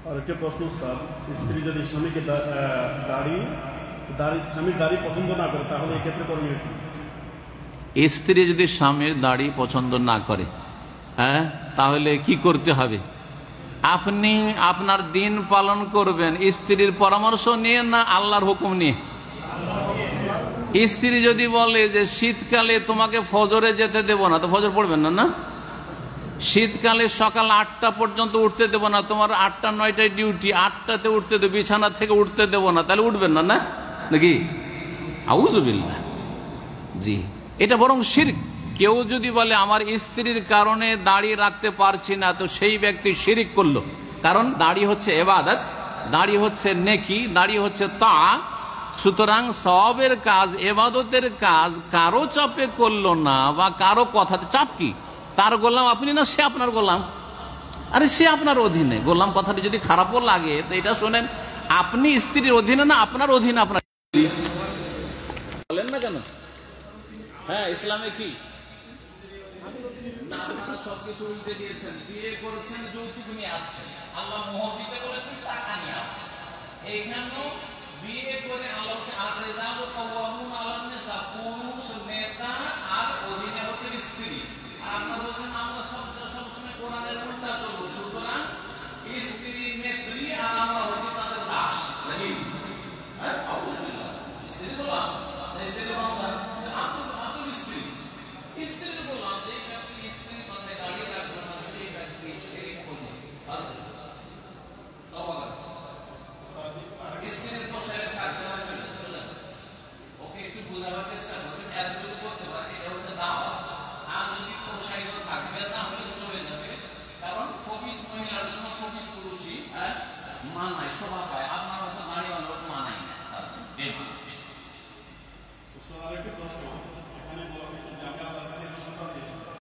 আর একটা প্রশ্ন স্যার, স্ত্রী যদি স্বামীকে স্বামীর দাড়ি পছন্দ না করে তাহলে এই ক্ষেত্রে করণীয় কি? স্ত্রী যদি স্বামীর দাড়ি পছন্দ না করে, হ্যাঁ, তাহলে কি করতে হবে? আপনি আপনার দিন পালন করবেন স্ত্রীর পরামর্শ নিয়ে না আল্লাহর হুকুম নিয়ে? স্ত্রী যদি বলে যে শীতকালে তোমাকে ফজরে যেতে দেব না, তো ফজর পড়বেন না। না, শীতকালে সকাল 8টা পর্যন্ত উঠতে দেবো না, তোমার 8টা 9টায় ডিউটি, 8টাতে উঠতে দেবো, বিছানা থেকে উঠতে দেবো না, তাহলে উঠবেন না, না নাকি? আউযুবিল্লাহ। জি, এটা বরং শিরক। কেউ যদি বলে আমার স্ত্রীর কারণে দাড়ি রাখতে পারছি না, তো সেই ব্যক্তি শিরক করলো। কারণ দাড়ি হচ্ছে ইবাদত, দাড়ি হচ্ছে নেকি, দাড়ি হচ্ছে তা। সুতরাং সওয়াবের কাজ, ইবাদতের কাজ কারো চাপে করলো না, বা কারো কথাতে। চাপ কি? তার গোলাম আপনি না সে আপনার গোলাম? আরে সে আপনার অধীনে। গোলাম কথাটি যদি খারাপও লাগে তো এটা শোনেন, আপনি স্ত্রীর অধীনে না আপনার অধীনে। আপনার বলেন না কেন? হ্যাঁ, ইসলামে কি আপনারা সবকিছু উল্টে দিয়েছেন। বিয়ে করেছেন, যৌতুক নিয়ে আসছেন, আল্লাহ মোহর দিতে বলেছেন, টাকা নিয়ে আসছেন। এইখানেও বিয়ে করে আল্লাহ হচ্ছে আর-রিজালু কাওয়ামুন আলান নিসা, পুরুষ নেতা আর অধীনে হচ্ছে স্ত্রী। আর আপনারা বলছেন আমরা সবসময় কোরআনের উল্টা চলবো। সুতরাং স্ত্রী নেত্রী আর আমরা হচ্ছে তাদের দাস, নাকি? হ্যাঁ, স্ত্রী বললাম, স্ত্রী বললাম আপনি স্ত্রী, স্ত্রীর বললাম যে ব্যক্তি স্ত্রীর মাথায় দাঁড়িয়ে রাখবে না, সেই ব্যক্তি শিরক করবে। স্ত্রীর পোশাকে থাকবে না, চলে ওকে একটু বোঝাবার চেষ্টা করতে, এতটুকু করতে পারে, এটা হচ্ছে দাওয়াত। আর যদি পোশাকে থাকবে না হলে চলে যাবে, কারণ খবিস মহিলার জন্য খবিস পুরুষই মানায়, শোভা পায়। আপনার মতো নারী মানায় না, তার জন্য আরেকটা প্রশ্ন,